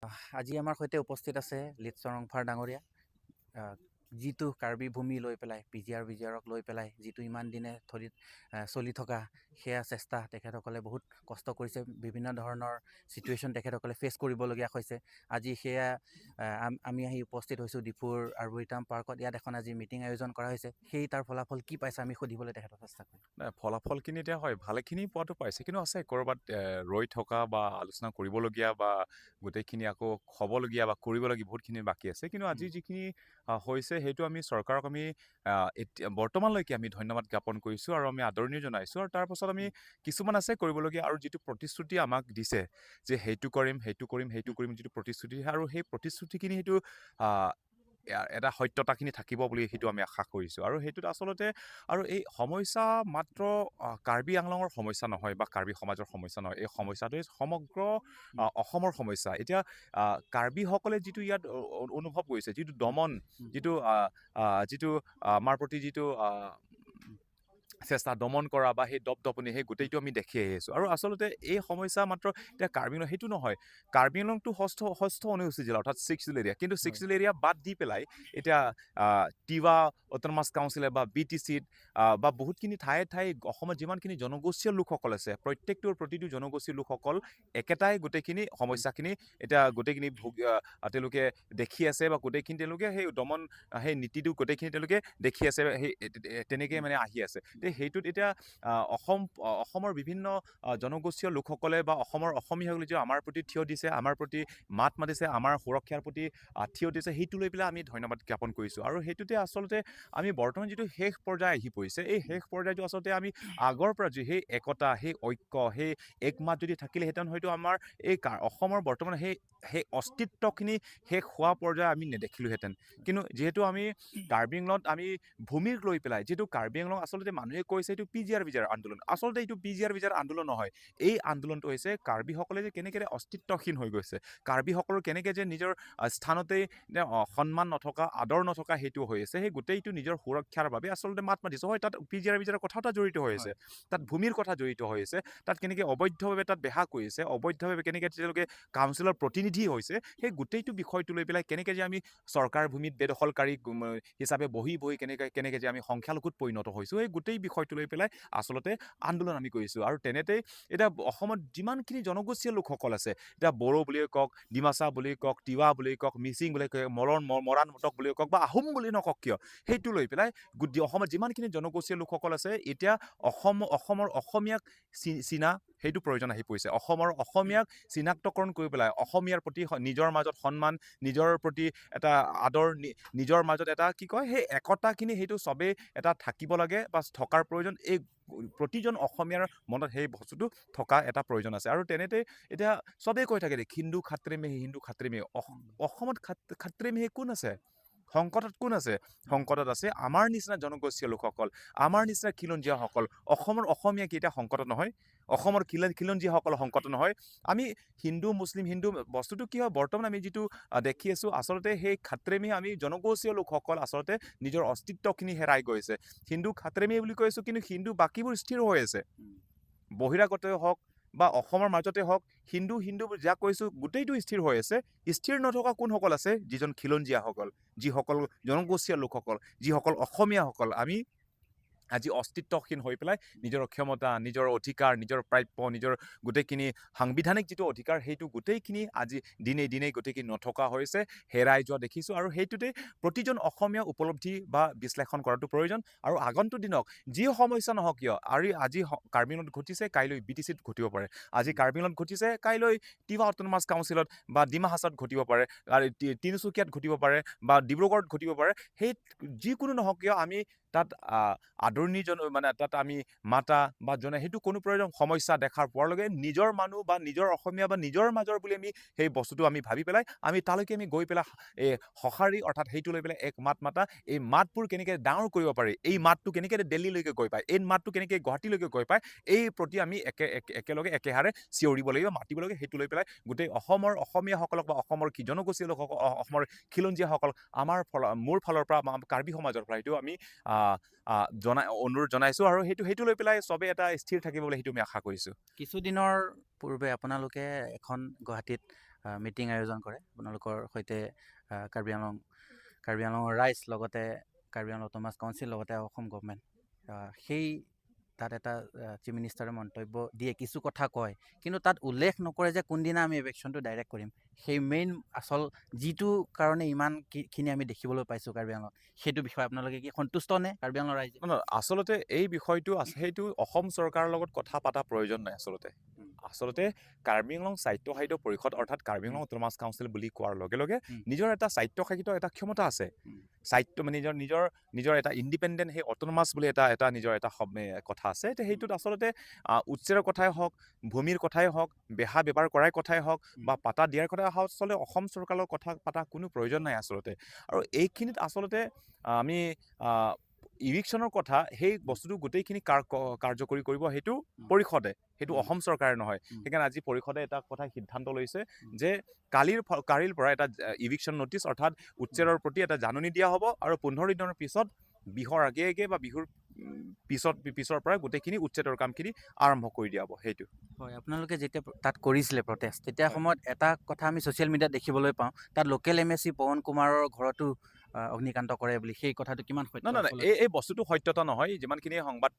আজি আমাৰ সৈতে উপস্থিত আছে লিটছং ৰংফাৰ ডাঙৰীয়া। যিটো কাৰ্বি ভূমি লৈ পেলাই PGR VGRক লৈ পেলাই যিটো ইমান দিনে ধৰি চলি থকা সেয়া চেষ্টা তেখেতসকলে বহুত কষ্ট কৰিছে, বিভিন্ন ধৰণৰ চিটুৱেশ্যন তেখেতসকলে ফেচ কৰিবলগীয়া হৈছে। আজি সেয়া আমি আহি উপস্থিত হৈছোঁ ডিফুৰ আৰ্বৰিটাম পাৰ্কত। ইয়াত এখন আজি মিটিং আয়োজন কৰা হৈছে। সেই তাৰ ফলাফল কি পাইছে আমি সুধিবলৈ তেখেতক চেষ্টা কৰিম। নাই, ফলাফলখিনি এতিয়া হয় ভালেখিনি পোৱাটো পাইছে, কিন্তু আছে ক'ৰবাত ৰৈ থকা বা আলোচনা কৰিবলগীয়া বা গোটেইখিনি আকৌ হ'বলগীয়া বা কৰিবলগীয়া বহুতখিনি বাকী আছে। কিন্তু আজি যিখিনি হৈছে সেইটো আমি চৰকাৰক আমি এতিয়া বৰ্তমানলৈকে আমি ধন্যবাদ জ্ঞাপন কৰিছোঁ আৰু আমি আদৰণি জনাইছোঁ। আৰু তাৰপাছত আমি কিছুমান আছে কৰিবলগীয়া, আৰু যিটো প্ৰতিশ্ৰুতি আমাক দিছে যে সেইটো কৰিম সেইটো কৰিম সেইটো কৰিম, যিটো প্ৰতিশ্ৰুতি, আৰু সেই প্ৰতিশ্ৰুতিখিনি সেইটো এটা সত্যতাখিনি থাকিব বুলি সেইটো আমি আশা কৰিছোঁ। আৰু সেইটোত আচলতে আৰু এই সমস্যা মাত্ৰ কাৰ্বি আংলঙৰ সমস্যা নহয় বা কাৰ্বি সমাজৰ সমস্যা নহয়, এই সমস্যাটোৱে সমগ্ৰ অসমৰ সমস্যা। এতিয়া কাৰ্বিসকলে যিটো ইয়াত অনুভৱ কৰিছে, যিটো দমন, যিটো আমাৰ প্ৰতি যিটো চেষ্টা দমন কৰা বা সেই দপদপনি, সেই গোটেইটো আমি দেখি আহিছোঁ। আৰু আচলতে এই সমস্যা মাত্ৰ এতিয়া কাৰ্বি আংলং সেইটো নহয়। কাৰ্বি আংলংটো ষষ্ঠ অনুসূচী জিলা, অৰ্থাৎ 6th এৰিয়া, কিন্তু 6th এৰিয়া বাদ দি পেলাই এতিয়া টিৱা অট'নমাছ কাউন্সিলে বা BTCত বা বহুতখিনি ঠায়ে অসমত যিমানখিনি জনগোষ্ঠীয় লোকসকল আছে, প্ৰতিটো জনগোষ্ঠীয় লোকসকল একেটাই গোটেইখিনি সমস্যাখিনি এতিয়া গোটেইখিনি তেওঁলোকে দেখি আছে, বা গোটেইখিনি তেওঁলোকে সেই দমন সেই নীতিটো গোটেইখিনি তেওঁলোকে দেখি আছে, সেই তেনেকৈ মানে আহি আছে। সেইটোত এতিয়া অসমৰ বিভিন্ন জনগোষ্ঠীয় লোকসকলে বা অসমীয়াসকলে যে আমাৰ প্ৰতি থিয় দিছে, আমাৰ প্ৰতি মাত মাতিছে, আমাৰ সুৰক্ষাৰ প্ৰতি থিয় দিছে, সেইটো লৈ পেলাই আমি ধন্যবাদ জ্ঞাপন কৰিছোঁ। আৰু সেইটোতে আচলতে আমি বৰ্তমান যিটো শেষ পৰ্যায় আহি পৰিছে, এই শেষ পৰ্যায়টো আচলতে আমি আগৰ পৰা যি সেই একতা, সেই ঐক্য, সেই একমাত যদি থাকিলেহেঁতেন, হয়তো আমাৰ এই অসমৰ বৰ্তমান সেই অস্তিত্বখিনি শেষ হোৱা পৰ্যায় আমি নেদেখিলোহেঁতেন। কিন্তু যিহেতু আমি কাৰ্বি আংলঙত আমি ভূমিক লৈ পেলাই, যিহেতু কাৰ্বি আংলং আচলতে মানুহে কৈছে এইটো PGR VGR আন্দোলন, আচলতে এইটো PGR VGR আন্দোলন নহয়। এই আন্দোলনটো হৈছে কাৰ্বিসকলে যে কেনেকৈ অস্তিত্বহীন হৈ গৈছে, কাৰ্বিসকলৰ কেনেকৈ যে নিজৰ স্থানতেই সন্মান নথকা, আদৰ নথকা সেইটো হৈ আছে, সেই গোটেইটো নিজৰ সুৰক্ষাৰ বাবে আচলতে মাত মাতিছে। হয়, তাত PGR VGR কথা এটা জড়িত হৈ আছে, তাত ভূমিৰ কথা জড়িত হৈ আছে, তাত কেনেকৈ অবৈধভাৱে তাত বেহা কৰিছে, অবৈধভাৱে কেনেকৈ তেওঁলোকে কাউন্সিলৰ প্ৰতিনিধি হৈছে, সেই গোটেইটো বিষয়টো লৈ পেলাই কেনেকৈ যে আমি চৰকাৰ ভূমিত বেদখলকাৰী হিচাপে বহি কেনেকৈ যে আমি সংখ্যালঘুত পৰিণত হৈছোঁ, এই গোটেই বিষয়টো লৈ পেলাই আচলতে আন্দোলন আমি কৰিছোঁ। আৰু তেনেতেই এতিয়া অসমত যিমানখিনি জনগোষ্ঠীয় লোকসকল আছে, এতিয়া বড়ো বুলিয়ে কওক, ডিমাচা বুলিয়ে কওক, তিৱা বুলিয়ে কওক, মিচিং বুলিয়ে কওক, মৰাণ মটক বুলিয়ে কওক বা আহোম বুলি নকওক কিয়, সেইটো লৈ পেলাই অসমত যিমানখিনি জনগোষ্ঠীয় লোকসকল আছে, এতিয়া অসমৰ অসমীয়াক চিনা সেইটো প্ৰয়োজন আহি পৰিছে। অসমৰ অসমীয়াক চিনাক্তকৰণ কৰি পেলাই অসমীয়াৰ প্ৰতি নিজৰ মাজত সন্মান, নিজৰ প্ৰতি এটা আদৰ, নিজৰ মাজত এটা কি কয় সেই একতাখিনি, সেইটো চবেই এটা থাকিব লাগে বা থকাৰ প্ৰয়োজন। এই প্ৰতিজন অসমীয়াৰ মনত সেই বস্তুটো থকা এটা প্ৰয়োজন আছে। আৰু তেনেতে এতিয়া চবেই কৈ থাকে হিন্দু খাত্ৰে মে হিন্দু খাত্ৰে মে, অসমত খাত্ৰে মে কোন আছে? সংকটত কোন আছে? সংকটত আছে আমাৰ নিচিনা জনগোষ্ঠীয় লোকসকল, আমাৰ নিচিনা খিলঞ্জীয়াসকল। অসমৰ অসমীয়া কি এতিয়া সংকটত নহয়? অসমৰ খিলঞ্জীয়াসকল সংকটত নহয়? আমি হিন্দু মুছলিম বস্তুটো কি হয়, বৰ্তমান আমি যিটো দেখি আছোঁ, আচলতে সেই খাত্ৰেমে আমি জনগোষ্ঠীয় লোকসকল আচলতে নিজৰ অস্তিত্বখিনি হেৰাই গৈছে। হিন্দু খাত্ৰেমে বুলি কৈ আছোঁ, কিন্তু হিন্দু বাকীবোৰ স্থিৰ হৈ আছে। বহিৰাগতে হওক বা অসমৰ মাজতে হওক, হিন্দু যাক কৈছোঁ গোটেইটো স্থিৰ হৈ আছে। স্থিৰ নথকা কোনসকল আছে? যিজন খিলঞ্জীয়াসকল, যিসকল জনগোষ্ঠীয় লোকসকল, যিসকল অসমীয়াসকল। আমি আজি অস্তিত্বহীন হৈ পেলাই নিজৰ ক্ষমতা, নিজৰ অধিকাৰ, নিজৰ প্ৰাপ্য, নিজৰ গোটেইখিনি সাংবিধানিক যিটো অধিকাৰ, সেইটো গোটেইখিনি আজি দিনে গোটেইখিনি নথকা হৈছে, হেৰাই যোৱা দেখিছোঁ। আৰু সেইটোতে প্ৰতিজন অসমীয়া উপলব্ধি বা বিশ্লেষণ কৰাটো প্ৰয়োজন। আৰু আগন্তুক দিনক যি সমস্যা নহওক কিয়, আজি কাৰ্বি আংলঙত ঘটিছে, কাইলৈ BTCত ঘটিব পাৰে। আজি কাৰ্বি আংলঙত ঘটিছে, কাইলৈ টিৱা অট'নমাছ কাউন্সিলত বা ডিমা হাছাওত ঘটিব পাৰে, আৰু তিনিচুকীয়াত ঘটিব পাৰে বা ডিব্ৰুগড়ত ঘটিব পাৰে। সেই যিকোনো নহওক কিয়, আমি তাত আদৰণি মানে তাত আমি মাতা বা জনাই সেইটো কোনো প্ৰয়োজন। সমস্যা দেখাৰ পোৱাৰ লগে নিজৰ মানুহ বা নিজৰ অসমীয়া বা নিজৰ মাজৰ বুলি আমি সেই বস্তুটো আমি ভাবি পেলাই আমি তালৈকে আমি গৈ পেলাই সঁহাৰি, অৰ্থাৎ সেইটো লৈ পেলাই এক মাত মাতা, এই মাতবোৰ কেনেকৈ ডাঙৰ কৰিব পাৰি, এই মাতটো কেনেকৈ দিল্লীলৈকে গৈ পায়, এই মাতটো কেনেকৈ গুৱাহাটীলৈকে গৈ পায়, এই প্ৰতি আমি একেলগে একেহাৰে চিঞৰিব লাগিব, মাতিব লাগিব। সেইটো লৈ পেলাই গোটেই অসমীয়াসকলক বা অসমৰ জনগোষ্ঠীয় লোকসকল, অসমৰ খিলঞ্জীয়াসকল, মোৰ ফালৰ পৰা, কাৰ্বি সমাজৰ পৰা সেইটো আমি অনুৰোধ জনাইছোঁ। আৰু সেইটো লৈ পেলাই চবেই এটা স্থিৰ থাকিব বুলি সেইটো আমি আশা কৰিছোঁ। কিছুদিনৰ পূৰ্বে আপোনালোকে এখন গুৱাহাটীত মিটিং আয়োজন কৰে আপোনালোকৰ সৈতে কাৰ্বি আংলঙৰ ৰাইজ লগতে কাৰ্বি আংলং অট'নমাছ কাউন্সিল লগতে অসম গভৰ্ণমেণ্ট সেই তাত এটা চিফ মিনিষ্টাৰে মন্তব্য দিয়ে কিছু কথা কয় কিন্তু তাত উল্লেখ নকৰে যে কোনদিনা আমি ইলেকশ্যনটো ডাইৰেক্ট কৰিম সেই মেইন আচল যিটো কাৰণে ইমানখিনি আমি দেখিবলৈ পাইছোঁ কাৰ্বি আংলঙত সেইটো বিষয়ে আপোনালোকে কি সন্তুষ্ট নে কাৰ্বি আংলং ৰাইজে আচলতে এই বিষয়টো সেইটো অসম চৰকাৰৰ লগত কথা পতা প্ৰয়োজন নাই আচলতে কাৰ্বি আংলং স্বায়ত্তশাসিত পৰিষদ অৰ্থাৎ কাৰ্বি আংলং অট'নমাছ কাউন্সিল বুলি কোৱাৰ লগে লগে নিজৰ এটা স্বায়ত্তশাসিত এটা ক্ষমতা আছে মানে নিজৰ এটা ইণ্ডিপেণ্ডেণ্ট সেই অট'নমাছ বুলি এটা নিজৰ এটা কথা আছে সেইটোত আচলতে উচ্ছেৰৰ কথাই হওক ভূমিৰ কথাই হওক বেহা বেপাৰ কৰাই কথাই হওক বা পাতা দিয়াৰ কথাই হওক আচলতে অসম চৰকাৰৰ কথা পতা কোনো প্ৰয়োজন নাই আচলতে আৰু এইখিনিত আচলতে আমি ইভিকশ্যনৰ কথা সেই বস্তুটো গোটেইখিনি কাৰ্যকৰী কৰিব সেইটো পৰিষদে সেইটো অসম চৰকাৰে নহয় সেইকাৰণে আজি পৰিষদে এটা কথা সিদ্ধান্ত লৈছে যে কালিৰ পৰা এটা ইভিকশ্যন নটিচ অৰ্থাৎ উচ্ছেৰৰ প্ৰতি এটা জাননী দিয়া হ'ব আৰু 15 দিনৰ পিছত বিহুৰ আগে বা বিহুৰ পিছৰ পৰা গোটেইখিনি উচ্ছেদৰ কামখিনি আৰম্ভ কৰি দিয়া হ'ব সেইটো হয় আপোনালোকে যেতিয়া তাত কৰিছিলে প্ৰটেষ্ট তেতিয়া সময়ত এটা কথা আমি ছ'চিয়েল মিডিয়াত দেখিবলৈ পাওঁ তাত লোকেল MSC পৱন কুমাৰৰ ঘৰতো অগ্নিকাণ্ড কৰে বুলি সেই কথাটো কিমান সত্য এই বস্তুটো সত্যতা নহয় যিমানখিনি সংবাদ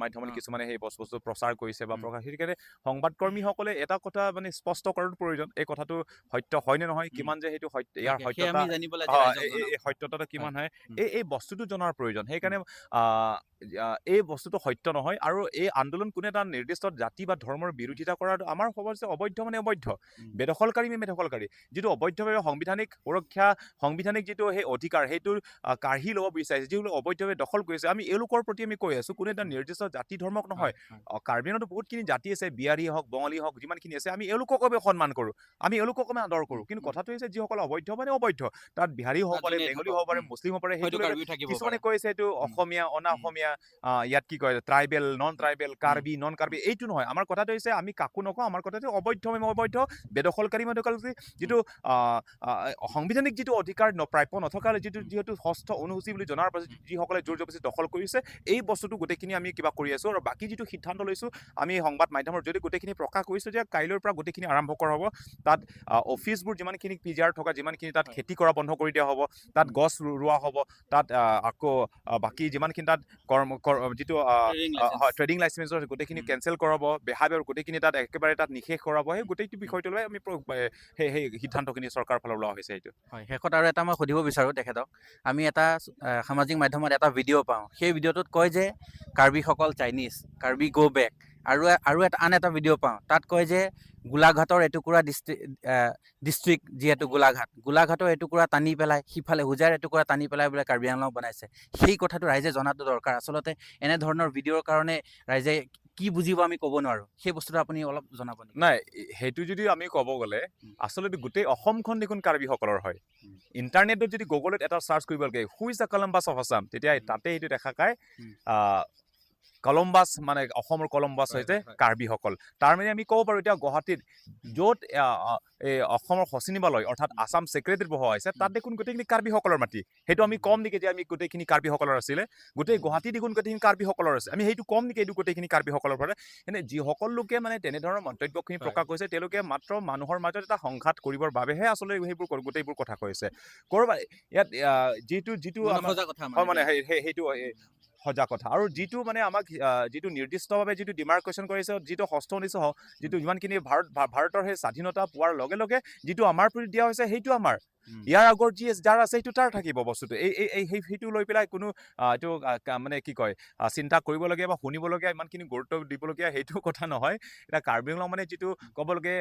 মাধ্যমত কিছুমানে সেই বস্তু প্ৰচাৰ কৰিছে বা প্ৰকাশ সেইকাৰণে সংবাদকৰ্মীসকলে এটা কথা মানে স্পষ্ট কৰাৰ প্ৰয়োজন এই কথাটো সত্য হয় নে নহয় কিমান যে সেইটো সত্য ইয়াৰ সত্যতা কিমান হয় এই বস্তুটো জনাৰ প্ৰয়োজন সেইকাৰণে এই বস্তুটো সত্য নহয় আৰু এই আন্দোলন কোনে এটা নিৰ্দিষ্ট জাতি বা ধৰ্মৰ বিৰোধিতা কৰাটো আমাৰ সবচে অবৈধ মানে অবৈধ বেদখলকাৰী যিটো অবৈধভাৱে সাংবিধানিক যিটো সেই অধিকাৰ সেইটো কাঢ়ি ল'ব বিচাৰিছে যিবোৰ অবৈধভাৱে দখল কৰিছে আমি এওঁলোকৰ প্ৰতি আমি কৈ আছো কোনো এটা নিৰ্দিষ্ট জাতি ধৰ্মক নহয় কাৰ্বি আংলঙতো বহুতখিনি জাতি আছে বিহাৰী হওক বঙালী হওক যিমানখিনি আছে আমি এওঁলোকক সন্মান কৰোঁ আমি এওঁলোকক আদৰ কৰোঁ কিন্তু কথাটো হৈছে যিসকল অবৈধ মানে অবৈধ তাত বিহাৰী হ'ব পাৰে বেংগলী হ'ব পাৰে মুছলিম হ'ব পাৰে সেইটো কিছুমানে কৈছে এইটো অসমীয়া অনা অসমীয়া ইয়াত কি কয় tribal non tribal Karbi non Karbi এইটো নহয় আমাৰ কথাটো হৈছে আমি কাকো নকওঁ আমাৰ কথাটো অবৈধ বেদখলকাৰী যিটো সাংবিধানিক যিটো অধিকাৰ প্ৰাপ্য নথকাৰ যিহেতু ষষ্ঠ অনুসূচী বুলি জনাৰ পাছত যিসকলে জোৰ জবৰদস্তি দখল কৰিছে এই বস্তুটো গোটেইখিনি আমি কিবা কৰি আছোঁ আৰু বাকী যিটো সিদ্ধান্ত লৈছোঁ আমি সংবাদ মাধ্যমৰ যদি গোটেইখিনি প্ৰকাশ কৰিছোঁ যে কাইলৈৰ পৰা গোটেইখিনি আৰম্ভ কৰা হ'ব তাত অফিচবোৰ যিমানখিনি PGR থকা যিমানখিনি তাত খেতি কৰা বন্ধ কৰি দিয়া হ'ব তাত গছ ৰোৱা হ'ব তাত আকৌ বাকী যিমানখিনি তাত যিটো ট্ৰেডিং লাইচেঞ্চৰ গোটেইখিনি কেঞ্চেল কৰাব বেহাবেৰ গোটেইখিনি তাত একেবাৰে তাত নিষেধ কৰাব সেই গোটেইটো বিষয়টো লৈ আমি সেই সিদ্ধান্তখিনি চৰকাৰৰ ফালৰ লোৱা হৈছে এইটো হয় শেষত আৰু এটা মই সুধিব বিচাৰোঁ তেখেতক আমি এটা সামাজিক মাধ্যমত এটা ভিডিঅ' পাওঁ সেই ভিডিঅ'টোত কয় যে কাৰ্বিসকল চাইনিজ কাৰ্বি গ' বেক আৰু আন এটা ভিডিঅ' পাওঁ তাত কয় যে গোলাঘাটৰ এটুকুৰা ডিষ্ট্ৰিক্ট যিহেতু গোলাঘাটৰ এটুকুৰা টানি পেলাই সিফালে হোজাৰ এটুকুৰা টানি পেলাই বোলে কাৰ্বি আংলং বনাইছে সেই কথাটো ৰাইজে জনাটো দৰকাৰ আচলতে এনেধৰণৰ ভিডিঅ'ৰ কাৰণে ৰাইজে কি বুজিব আমি ক'ব নোৱাৰোঁ সেই বস্তুটো আপুনি অলপ জনাব নেকি নাই সেইটো যদি আমি ক'ব গ'লে আচলতে গোটেই অসমখন দেখোন কাৰ্বিসকলৰ হয় ইণ্টাৰনেটত যদি গুগলত এটা চাৰ্চ কৰিব লাগে who is the Columbus of Assam তেতিয়া তাতে সেইটো দেখা পায় কলম্বাছ মানে অসমৰ কলম্বাছ হৈছে কাৰ্বিসকল তাৰমানে আমি ক'ব পাৰোঁ এতিয়া গুৱাহাটীত য'ত এই অসমৰ সচিবালয় অৰ্থাৎ আছাম ছেক্ৰেটাৰীত বহোৱা হৈছে তাত দেখোন গোটেইখিনি কাৰ্বিসকলৰ মাটি সেইটো আমি কম নেকি যে আমি গোটেইখিনি কাৰ্বিসকলৰ আছিলে গোটেই গুৱাহাটী দেখোন গোটেইখিনি কাৰ্বিসকলৰ আছে আমি সেইটো কম নেকি এইটো গোটেইখিনি কাৰ্বিসকলৰ পৰা এনে যিসকল লোকে মানে তেনেধৰণৰ মন্তব্যখিনি প্ৰকাশ কৰিছে তেওঁলোকে মাত্ৰ মানুহৰ মাজত এটা সংঘাত কৰিবৰ বাবেহে আচলতে সেইবোৰ গোটেইবোৰ কথা কৈছে ক'ৰবাত ইয়াত যিটো মানে সেইটো সজা কথা আৰু যিটো মানে আমাক যিটো নিৰ্দিষ্টভাৱে যিটো ডিমাৰ্কেশ্যন কৰিছে যিটো ষষ্ঠ উনিশ যিটো যিমানখিনি ভাৰতৰ সেই স্বাধীনতা পোৱাৰ লগে লগে যিটো আমাৰ প্ৰতি দিয়া হৈছে সেইটো আমাৰ ইয়াৰ আগৰ যাৰ আছে সেইটো তাৰ থাকিব বস্তুটো সেইটো লৈ পেলাই কোনো এইটো মানে কি কয় চিন্তা কৰিবলগীয়া বা শুনিবলগীয়া ইমানখিনি গুৰুত্ব দিবলগীয়া সেইটো কথা নহয় এতিয়া কাৰ্বি আংলং মানে যিটো ক'বলগীয়া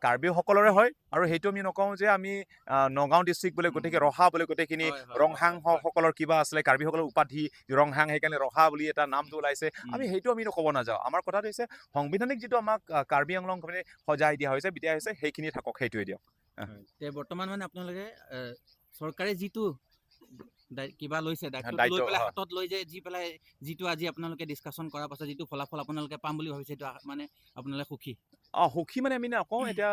কাৰ্বিসকলৰে হয় আৰু সেইটো আমি নকওঁ যে আমি নগাঁও ডিষ্ট্ৰিক্ট বোলে গোটেইখিনি ৰহা বোলে গোটেইখিনি ৰংহাংসকলৰ কিবা আছিলে কাৰ্বিসকলৰ উপাধি ৰংহাং সেইকাৰণে ৰহা বুলি এটা নামটো ওলাইছে আমি সেইটো আমি ক'ব নাযাওঁ আমাৰ কথাটো হৈছে সাংবিধানিক যিটো আমাক কাৰ্বি আংলং মানে সজাই দিয়া হৈছে বিদায় হৈছে সেইখিনি থাকক সেইটোৱে দিয়ক বৰ্তমান মানে আপোনালোকে চৰকাৰে যিটো কিবা লৈছে দায়িত্ব লৈ পেলাই হাতত লৈ যে যিটো আজি আপোনালোকে ডিছকাশ্যন কৰাৰ পাছত যিটো ফলাফল আপোনালোকে পাম বুলি ভাবিছে সেইটো মানে আপোনালোকে সুখী সুখী মানে আমি নকওঁ এতিয়া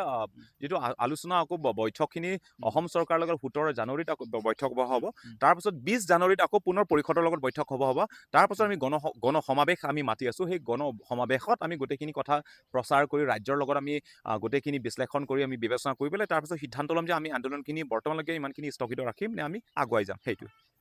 যিটো আলোচনা আকৌ বৈঠকখিনি অসম চৰকাৰৰ লগত 17 জানুৱাৰীত আকৌ বৈঠক হ'ব তাৰপাছত 20 জানুৱাৰীত আকৌ পুনৰ পৰিষদৰ লগত বৈঠক হ'ব তাৰপাছত আমি গণ সমাৱেশ আমি মাতি আছোঁ সেই গণ সমাৱেশত আমি গোটেইখিনি কথা প্ৰচাৰ কৰি ৰাজ্যৰ লগত আমি গোটেইখিনি বিশ্লেষণ কৰি আমি বিবেচনা কৰি পেলাই তাৰপাছত সিদ্ধান্ত ল'ম যে আমি আন্দোলনখিনি বৰ্তমানলৈকে ইমানখিনি স্থগিত ৰাখিম নে আমি আগুৱাই যাম সেইটো